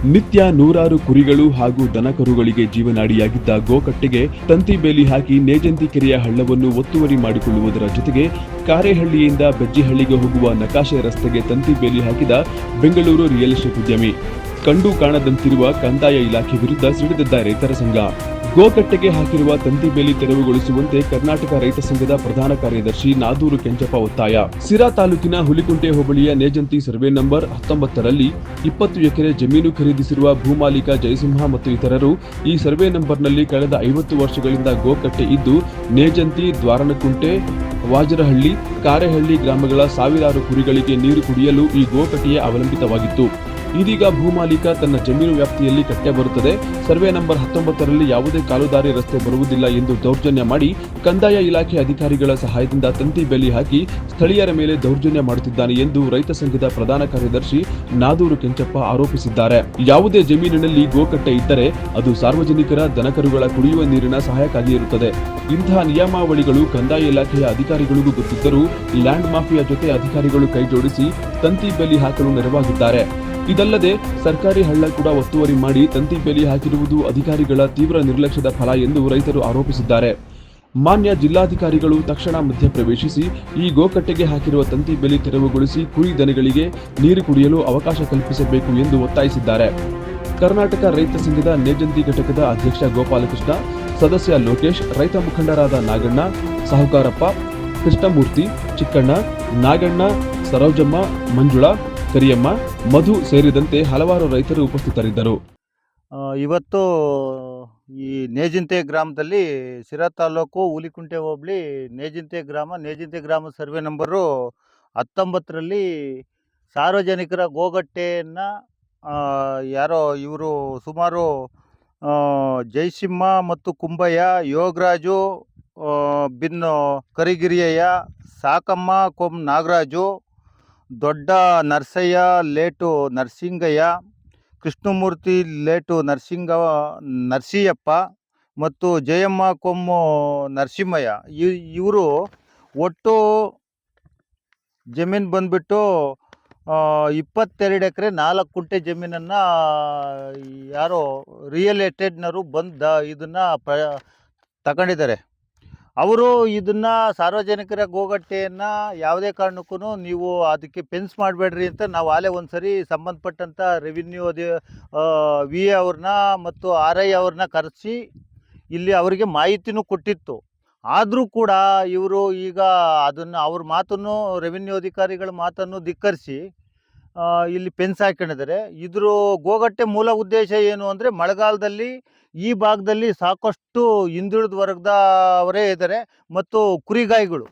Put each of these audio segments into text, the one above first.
ನಿತ್ಯ ನೂರಾರು ಕುರಿಗಳು ಹಾಗೂ ದನಕರುಗಳಿಗೆ ಜೀವನಾಡಿಯಾಗಿದ್ದ ಗೋಕಟ್ಟೆಗೆ ತಂತಿ ಬೇಲಿ ಹಾಕಿ ನೇಜಂತಿ ಕೆರೆಯ ಹಳ್ಳವನ್ನು ಒತ್ತುವರಿ ಮಾಡಿಕೊಳ್ಳುವುದರ ಜೊತೆಗೆ ಕಾರೇಹಳ್ಳಿಯಿಂದ ಬೆಜ್ಜಿಹಳ್ಳಿಗೆ ಹೋಗುವ ನಕಾಶೆ ರಸ್ತೆಗೆ ತಂತಿ ಬೇಲಿ ಹಾಕಿದ ಬೆಂಗಳೂರು ರಿಯಲ್ ಎಸ್ಟೇಟ್ ಉದ್ಯಮಿ. ಕಂಡು ಕಾಣದಂತಿರುವ ಕಂದಾಯ ಇಲಾಖೆ ವಿರುದ್ಧ ಸಿಡಿದಿದ್ದ ರೈತರ ಸಂಘ. ಗೋಕಟ್ಟೆಗೆ ಹಾಕಿರುವ ತಂತಿ ಬೇಲಿ ತೆರವುಗೊಳಿಸುವಂತೆ ಕರ್ನಾಟಕ ರೈತ ಸಂಘದ ಪ್ರಧಾನ ಕಾರ್ಯದರ್ಶಿ ನಾದೂರು ಕೆಂಚಪ್ಪ ಒತ್ತಾಯ. ಸಿರಾ ತಾಲೂಕಿನ ಹುಲಿಕುಂಟೆ ಹೋಬಳಿಯ ನೇಜಂತಿ ಸರ್ವೆ ನಂಬರ್ 19ರಲ್ಲಿ 20 ಎಕರೆ ಜಮೀನು ಖರೀದಿಸಿರುವ ಭೂಮಾಲೀಕ ಜಯಸಿಂಹ ಮತ್ತು ಇತರರು ಈ ಸರ್ವೆ ನಂಬರ್ನಲ್ಲಿ ಕಳೆದ 50 ವರ್ಷಗಳಿಂದ ಗೋಕಟ್ಟೆ ಇದ್ದು ನೇಜಂತಿ, ದ್ವಾರಣಕುಂಟೆ, ವಾಜರಹಳ್ಳಿ, ಕಾರೇಹಳ್ಳಿ ಗ್ರಾಮಗಳ ಸಾವಿರಾರು ಕುರಿಗಳಿಗೆ ನೀರು ಕುಡಿಯಲು ಈ ಗೋಕಟ್ಟೆಯೇ ಅವಲಂಬಿತವಾಗಿತ್ತು. ಇದೀಗ ಭೂಮಾಲೀಕ ತನ್ನ ಜಮೀನು ವ್ಯಾಪ್ತಿಯಲ್ಲಿ ಕಟ್ಟೆ ಬರುತ್ತದೆ, ಸರ್ವೆ ನಂಬರ್ 19ರಲ್ಲಿ ಯಾವುದೇ ಕಾಲುದಾರಿ ರಸ್ತೆ ಬರುವುದಿಲ್ಲ ಎಂದು ದೌರ್ಜನ್ಯ ಮಾಡಿ ಕಂದಾಯ ಇಲಾಖೆ ಅಧಿಕಾರಿಗಳ ಸಹಾಯದಿಂದ ತಂತಿ ಬೇಲಿ ಹಾಕಿ ಸ್ಥಳೀಯರ ಮೇಲೆ ದೌರ್ಜನ್ಯ ಮಾಡುತ್ತಿದ್ದಾನೆ ಎಂದು ರೈತ ಸಂಘದ ಪ್ರಧಾನ ಕಾರ್ಯದರ್ಶಿ ನಾದೂರು ಕೆಂಚಪ್ಪ ಆರೋಪಿಸಿದ್ದಾರೆ. ಯಾವುದೇ ಜಮೀನಿನಲ್ಲಿ ಗೋಕಟ್ಟೆ ಇದ್ದರೆ ಅದು ಸಾರ್ವಜನಿಕರ ದನಕರುಗಳ ಕುಡಿಯುವ ನೀರಿನ ಸಹಾಯಕ್ಕಾಗಿ ಇರುತ್ತದೆ. ಇಂತಹ ನಿಯಮಾವಳಿಗಳು ಕಂದಾಯ ಇಲಾಖೆಯ ಅಧಿಕಾರಿಗಳಿಗೂ ಗೊತ್ತಿದ್ದರೂ ಲ್ಯಾಂಡ್ ಮಾಫಿಯಾ ಜೊತೆ ಅಧಿಕಾರಿಗಳು ಕೈಜೋಡಿಸಿ ತಂತಿ ಬೇಲಿ ಹಾಕಲು ನೆರವಾಗಿದ್ದಾರೆ. ಇದಲ್ಲದೆ ಸರ್ಕಾರಿ ಹಳ್ಳ ಕೂಡ ಒತ್ತುವರಿ ಮಾಡಿ ತಂತಿ ಬೇಲಿ ಹಾಕಿರುವುದು ಅಧಿಕಾರಿಗಳ ತೀವ್ರ ನಿರ್ಲಕ್ಷ್ಯದ ಫಲ ಎಂದು ರೈತರು ಆರೋಪಿಸಿದ್ದಾರೆ. ಮಾನ್ಯ ಜಿಲ್ಲಾಧಿಕಾರಿಗಳು ತಕ್ಷಣ ಮಧ್ಯಪ್ರವೇಶಿಸಿ ಈ ಗೋಕಟ್ಟೆಗೆ ಹಾಕಿರುವ ತಂತಿ ಬೇಲಿ ತೆರವುಗೊಳಿಸಿ ಕುರಿ ದನಗಳಿಗೆ ನೀರು ಕುಡಿಯಲು ಅವಕಾಶ ಕಲ್ಪಿಸಬೇಕು ಎಂದು ಒತ್ತಾಯಿಸಿದ್ದಾರೆ. ಕರ್ನಾಟಕ ರೈತ ಸಂಘದ ನೇಜಂತಿ ಘಟಕದ ಅಧ್ಯಕ್ಷ ಗೋಪಾಲಕೃಷ್ಣ, ಸದಸ್ಯ ಲೋಕೇಶ್, ರೈತ ಮುಖಂಡರಾದ ನಾಗಣ್ಣ, ಸಾಹುಕಾರಪ್ಪ, ಕೃಷ್ಣಮೂರ್ತಿ, ಚಿಕ್ಕಣ್ಣ, ನಾಗಣ್ಣ, ಸರೋಜಮ್ಮ, ಮಂಜುಳಾ, ಕರಿಯಮ್ಮ, ಮಧು ಸೇರಿದಂತೆ ಹಲವಾರು ರೈತರು ಉಪಸ್ಥಿತರಿದ್ದರು. ಇವತ್ತು ಈ ನೇಜಿಂತೆ ಗ್ರಾಮದಲ್ಲಿ ಸಿರಾ ತಾಲೂಕು ಹುಲಿಕುಂಟೆ ಹೋಬಳಿ ನೇಜಿಂತೆ ಗ್ರಾಮ ಸರ್ವೆ ನಂಬರು 19ರಲ್ಲಿ ಸಾರ್ವಜನಿಕರ ಗೋಗಟ್ಟೆಯನ್ನು ಯಾರೋ ಇವರು ಸುಮಾರು ಜಯಸಿಂಹ ಮತ್ತು ಕುಂಬಯ್ಯ, ಯೋಗರಾಜು ಬಿನ್ ಕರಿಗಿರಿಯಯ್ಯ, ಸಾಕಮ್ಮ ಕೊಂ ನಾಗರಾಜು, ದೊಡ್ಡ ನರಸಯ್ಯ ಲೇಟು ನರಸಿಂಗಯ್ಯ, ಕೃಷ್ಣಮೂರ್ತಿ ಲೇಟು ನರಸಿಯಪ್ಪ ಮತ್ತು ಜಯಮ್ಮ ಕೊಮ್ಮು ನರಸಿಂಹಯ್ಯ ಇವರು ಒಟ್ಟು ಜಮೀನು ಬಂದುಬಿಟ್ಟು 22 ಎಕರೆ 4 ಕುಂಟೆ ಜಮೀನನ್ನು ಯಾರೋ ರಿಯಲ್ ಎಸ್ಟೇಟ್ನವರು ಇದನ್ನು ತಗೊಂಡಿದ್ದಾರೆ. ಅವರು ಇದನ್ನು ಸಾರ್ವಜನಿಕರ ಗೋಗಟ್ಟೆಯನ್ನು ಯಾವುದೇ ಕಾರಣಕ್ಕೂ ನೀವು ಅದಕ್ಕೆ ಫೆನ್ಸ್ ಮಾಡಬೇಡ್ರಿ ಅಂತ ನಾವು ಆಲೇ ಒಂದು ಸರಿ ಸಂಬಂಧಪಟ್ಟಂಥ ರೆವಿನ್ಯೂ ವಿ ಎ ಅವ್ರನ್ನ ಮತ್ತು ಆರ್ ಐ ಅವ್ರನ್ನ ಕರೆಸಿ ಇಲ್ಲಿ ಅವರಿಗೆ ಮಾಹಿತಿನೂ ಕೊಟ್ಟಿತ್ತು. ಆದರೂ ಕೂಡ ಇವರು ಈಗ ಅದನ್ನು ಅವ್ರ ಮಾತನ್ನು ರೆವಿನ್ಯೂ ಅಧಿಕಾರಿಗಳ ಮಾತನ್ನು ಧಿಕ್ಕರಿಸಿ ಇಲ್ಲಿ ಫೆನ್ಸ್ ಹಾಕೊಂಡಿದ್ದಾರೆ. ಇದ್ರ ಗೋಗಟ್ಟೆ ಮೂಲ ಉದ್ದೇಶ ಏನು ಅಂದರೆ ಮಳೆಗಾಲದಲ್ಲಿ ಈ ಭಾಗದಲ್ಲಿ ಸಾಕಷ್ಟು ಹಿಂದುಳಿದ ವರ್ಗದವರೇ ಇದ್ದಾರೆ ಮತ್ತು ಕುರಿಗಾಯಿಗಳು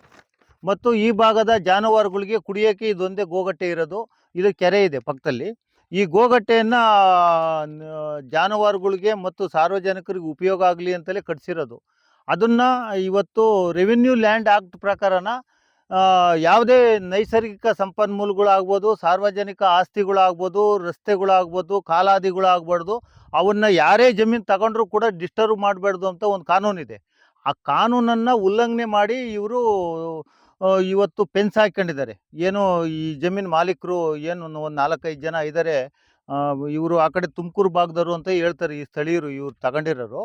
ಮತ್ತು ಈ ಭಾಗದ ಜಾನುವಾರುಗಳಿಗೆ ಕುಡಿಯೋಕ್ಕೆ ಇದೊಂದೇ ಗೋಗಟ್ಟೆ ಇರೋದು. ಇದು ಕೆರೆ ಇದೆ ಪಕ್ಕದಲ್ಲಿ. ಈ ಗೋಗಟ್ಟೆಯನ್ನು ಜಾನುವಾರುಗಳಿಗೆ ಮತ್ತು ಸಾರ್ವಜನಿಕರಿಗೆ ಉಪಯೋಗ ಆಗಲಿ ಅಂತಲೇ ಕಟ್ಟಿಸಿರೋದು. ಅದನ್ನು ಇವತ್ತು ರೆವಿನ್ಯೂ ಲ್ಯಾಂಡ್ ಆಕ್ಟ್ ಪ್ರಕಾರನ ಯಾವುದೇ ನೈಸರ್ಗಿಕ ಸಂಪನ್ಮೂಲಗಳಾಗ್ಬೋದು, ಸಾರ್ವಜನಿಕ ಆಸ್ತಿಗಳಾಗ್ಬೋದು, ರಸ್ತೆಗಳಾಗ್ಬೋದು, ಕಾಲಾದಿಗಳಾಗ್ಬಾರ್ದು, ಅವನ್ನ ಯಾರೇ ಜಮೀನು ತಗೊಂಡ್ರೂ ಕೂಡ ಡಿಸ್ಟರ್ಬ್ ಮಾಡಬಾರ್ದು ಅಂತ ಒಂದು ಕಾನೂನಿದೆ. ಆ ಕಾನೂನನ್ನು ಉಲ್ಲಂಘನೆ ಮಾಡಿ ಇವರು ಇವತ್ತು ಫೆನ್ಸ್ ಹಾಕ್ಕೊಂಡಿದ್ದಾರೆ. ಏನು ಈ ಜಮೀನು ಮಾಲೀಕರು ಏನು ಒಂದು 4-5 ಜನ ಇದ್ದಾರೆ. ಇವರು ಆ ಕಡೆ ತುಮಕೂರು ಭಾಗದವರು ಅಂತ ಹೇಳ್ತಾರೆ ಈ ಸ್ಥಳೀಯರು, ಇವ್ರು ತಗೊಂಡಿರೋರು.